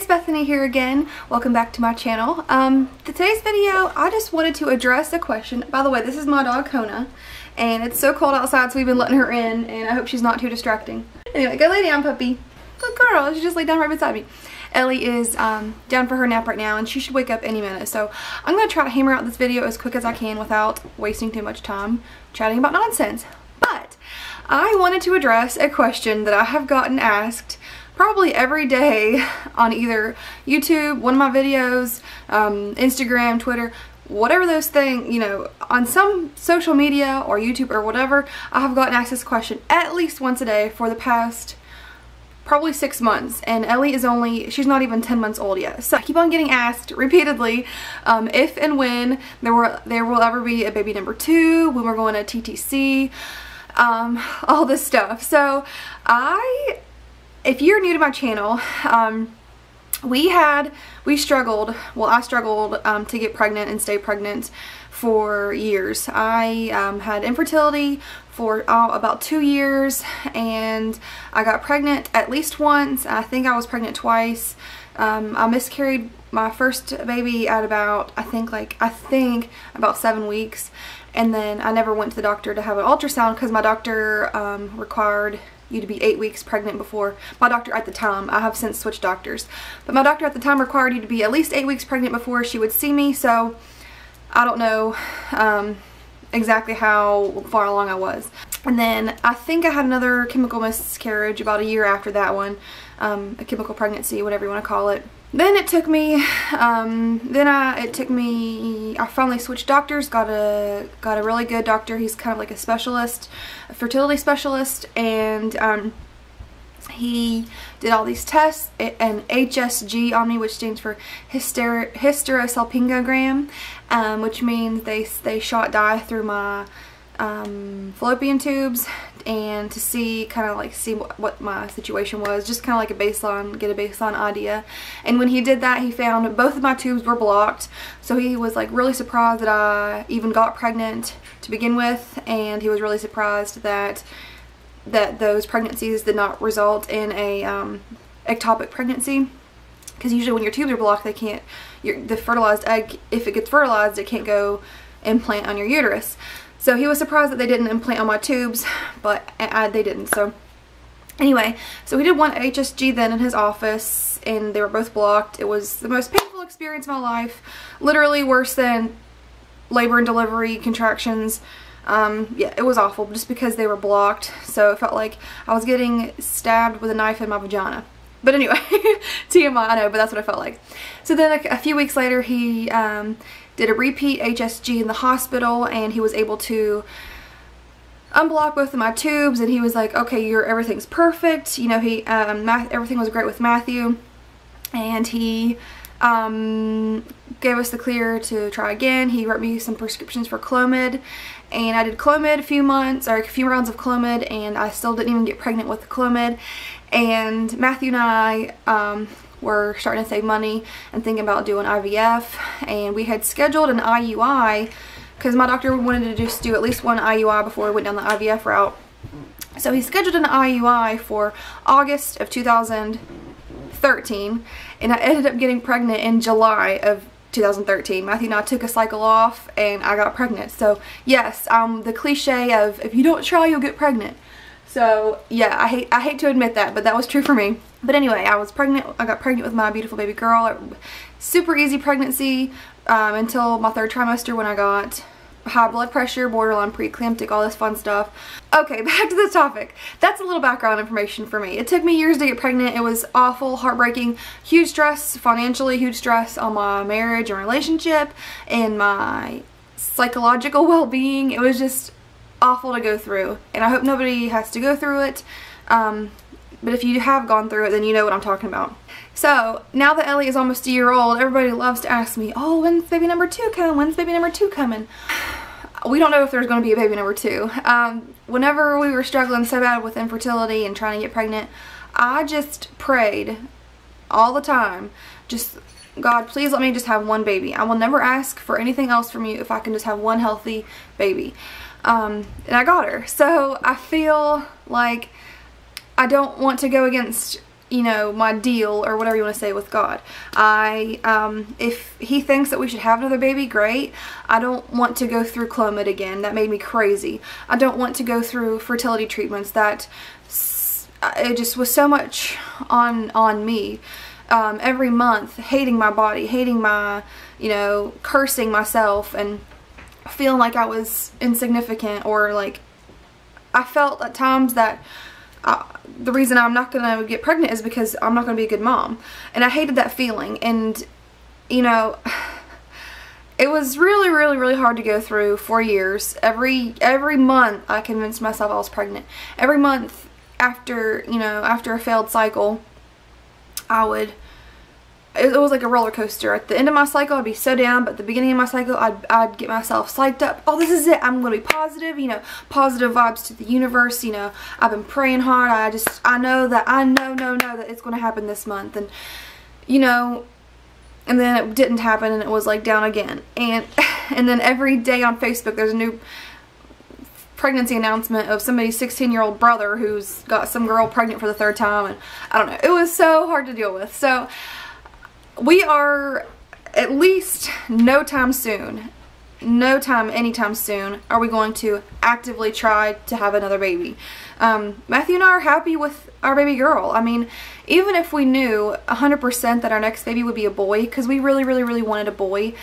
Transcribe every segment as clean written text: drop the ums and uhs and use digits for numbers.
it's Bethany here again. Welcome back to my channel. Today's video, I just wanted to address a question. By the way, this is my dog Kona, and it's so cold outside, so we've been letting her in, and I hope she's not too distracting. Anyway, go lay down, puppy. Good girl. She just laid down right beside me. Ellie is down for her nap right now, and she should wake up any minute. So I'm going to try to hammer out this video as quick as I can without wasting too much time chatting about nonsense. But I wanted to address a question that I have gotten asked probably every day on either YouTube, one of my videos, Instagram, Twitter, whatever those things, you know, on some social media or YouTube or whatever. I have gotten asked this question at least once a day for the past probably 6 months, and Ellie is she's not even 10 months old yet. So I keep on getting asked repeatedly if and when there will ever be a baby number 2, when we're going to TTC, all this stuff. So if you're new to my channel, I struggled to get pregnant and stay pregnant for years. I had infertility for about 2 years, and I got pregnant at least once. I think I was pregnant twice. I miscarried my first baby at about, I think about 7 weeks, and then I never went to the doctor to have an ultrasound because my doctor required you to be 8 weeks pregnant before. My doctor at the time, I have since switched doctors, but my doctor at the time required you to be at least 8 weeks pregnant before she would see me. So I don't know exactly how far along I was. And then I think I had another chemical miscarriage about a year after that one, a chemical pregnancy, whatever you want to call it. Then it took me, I finally switched doctors, got a really good doctor. He's kind of like a specialist, a fertility specialist, and he did all these tests, an HSG on me, which stands for hysterosalpingogram, which means they shot dye through my fallopian tubes, and to see what my situation was, just kind of like get a baseline idea. And when he did that, he found both of my tubes were blocked, so he was like really surprised that I even got pregnant to begin with, and he was really surprised that those pregnancies did not result in a ectopic pregnancy, because usually when your tubes are blocked, the fertilized egg, if it gets fertilized, it can't go implant on your uterus. So he was surprised that they didn't implant on my tubes, but they didn't. So anyway, so we did one HSG then in his office, and they were both blocked. It was the most painful experience of my life, literally worse than labor and delivery contractions. Yeah, it was awful just because they were blocked, so it felt like I was getting stabbed with a knife in my vagina. But anyway, TMI, I know, but that's what it felt like. So then a few weeks later, he did a repeat HSG in the hospital, and he was able to unblock both of my tubes, and he was like, okay, everything's perfect. You know, everything was great with Matthew, and he gave us the clear to try again. He wrote me some prescriptions for Clomid, and I did Clomid a few rounds of Clomid, and I still didn't even get pregnant with the Clomid. And Matthew and I were starting to save money and thinking about doing IVF, and we had scheduled an IUI because my doctor wanted to just do at least one IUI before we went down the IVF route. So he scheduled an IUI for August of 2013, and I ended up getting pregnant in July of 2013. Matthew and I took a cycle off, and I got pregnant. So yes, the cliche of if you don't try, you'll get pregnant. So yeah, I hate to admit that, but that was true for me. But anyway, I was pregnant. I got pregnant with my beautiful baby girl. Super easy pregnancy until my 3rd trimester, when I got high blood pressure, borderline preeclamptic, all this fun stuff. Okay, back to the topic. That's a little background information for me. It took me years to get pregnant. It was awful, heartbreaking, huge stress, financially huge stress on my marriage and relationship, and my psychological well-being. It was just awful to go through, and I hope nobody has to go through it, but if you have gone through it, then you know what I'm talking about. So now that Ellie is almost a year old, everybody loves to ask me, oh, when's baby number 2 coming? When's baby number 2 coming? We don't know if there's going to be a baby number 2. Whenever we were struggling so bad with infertility and trying to get pregnant, I just prayed all the time, just, God, please let me just have one baby. I will never ask for anything else from you if I can just have one healthy baby. And I got her. So I feel like I don't want to go against you know, my deal or whatever you want to say with God. If he thinks that we should have another baby, great. I don't want to go through Clomid again. That made me crazy. I don't want to go through fertility treatments. That it just was so much on me. Every month, hating my body, hating my, you know, cursing myself and feeling like I was insignificant, or like I felt at times that the reason I'm not going to get pregnant is because I'm not going to be a good mom. And I hated that feeling. And, you know, it was really, really, really hard to go through for years. Every month I convinced myself I was pregnant. Every month after, you know, after a failed cycle, it was like a roller coaster. At the end of my cycle, I'd be so down, but at the beginning of my cycle, I'd get myself psyched up. Oh, this is it. I'm going to be positive, you know, positive vibes to the universe. You know, I've been praying hard. I know that it's going to happen this month. And, you know, and then it didn't happen, and it was like down again. And then every day on Facebook, there's a new pregnancy announcement of somebody's 16-year-old brother who's got some girl pregnant for the 3rd time. And I don't know. It was so hard to deal with. So we are, at least anytime soon, are we going to actively try to have another baby. Matthew and I are happy with our baby girl. I mean, even if we knew 100% that our next baby would be a boy, because we really, really, really wanted a boy,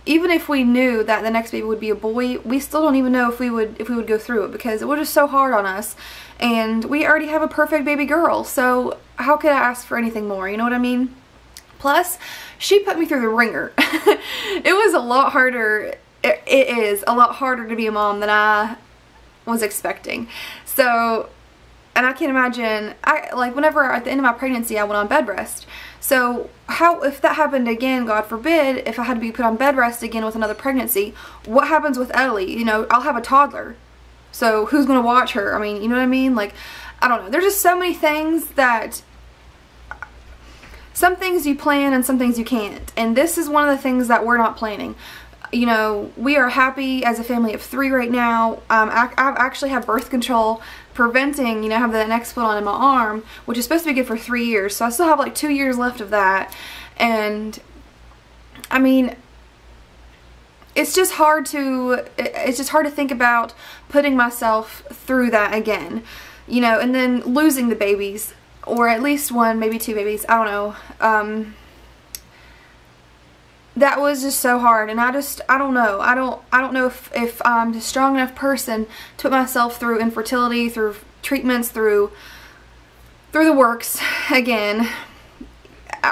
even if we knew that the next baby would be a boy, we still don't even know if we would go through it, because it was just so hard on us. And we already have a perfect baby girl, so how could I ask for anything more? You know what I mean? Plus, she put me through the ringer. It was a lot harder. It is a lot harder to be a mom than I was expecting. So, and I can't imagine, like whenever at the end of my pregnancy I went on bed rest. So if that happened again, God forbid, if I had to be put on bed rest again with another pregnancy, what happens with Ellie? You know, I'll have a toddler. So who's going to watch her? I mean, you know what I mean? Like, I don't know. There's just so many things that, some things you plan and some things you can't. And this is one of the things that we're not planning. You know, we are happy as a family of 3 right now. I actually have birth control preventing, you know, have the next put on in my arm, which is supposed to be good for 3 years. So I still have like 2 years left of that. And I mean, it's just hard to think about putting myself through that again, you know, and then losing the babies, or at least 1, maybe 2 babies, I don't know. That was just so hard, and I don't know. I don't know if I'm a strong enough person to put myself through infertility, through treatments, through the works again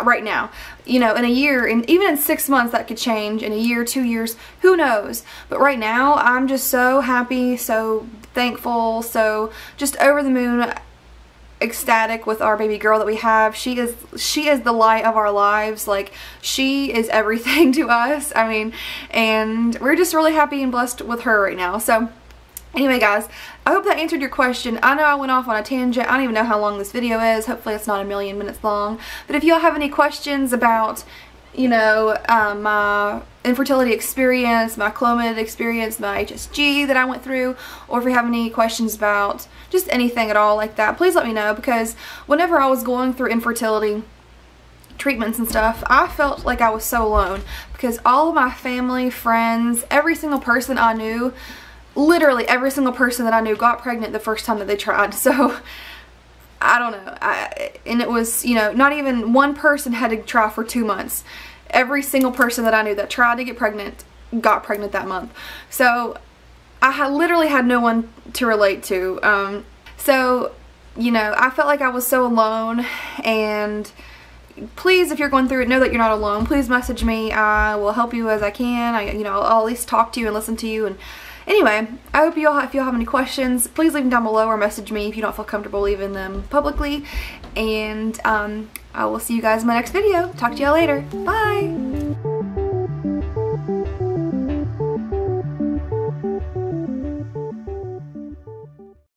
right now. You know, in a year, and even in 6 months that could change. In a year, 2 years, who knows? But right now, I'm just so happy, so thankful, so just over the moon, ecstatic with our baby girl that we have. She is the light of our lives. Like, she is everything to us. I mean, and we're just really happy and blessed with her right now. So anyway, guys, I hope that answered your question. I know I went off on a tangent. I don't even know how long this video is. Hopefully it's not 1,000,000 minutes long. But if y'all have any questions about, you know, my infertility experience, my Clomid experience, my HSG that I went through, or if you have any questions about just anything at all like that, please let me know, because whenever I was going through infertility treatments and stuff, I felt like I was so alone, because all of my family, friends, every single person I knew, literally every single person that I knew got pregnant the first time that they tried. So I don't know. And it was, you know, not even one person had to try for 2 months. Every single person that I knew that tried to get pregnant got pregnant that month. So I literally had no one to relate to. So, you know, I felt like I was so alone. And please, if you're going through it, know that you're not alone. Please message me. I will help you as I can. You know, I'll at least talk to you and listen to you. And anyway, I hope if y'all have any questions, please leave them down below, or message me if you don't feel comfortable leaving them publicly. And I will see you guys in my next video. Talk to y'all later. Bye!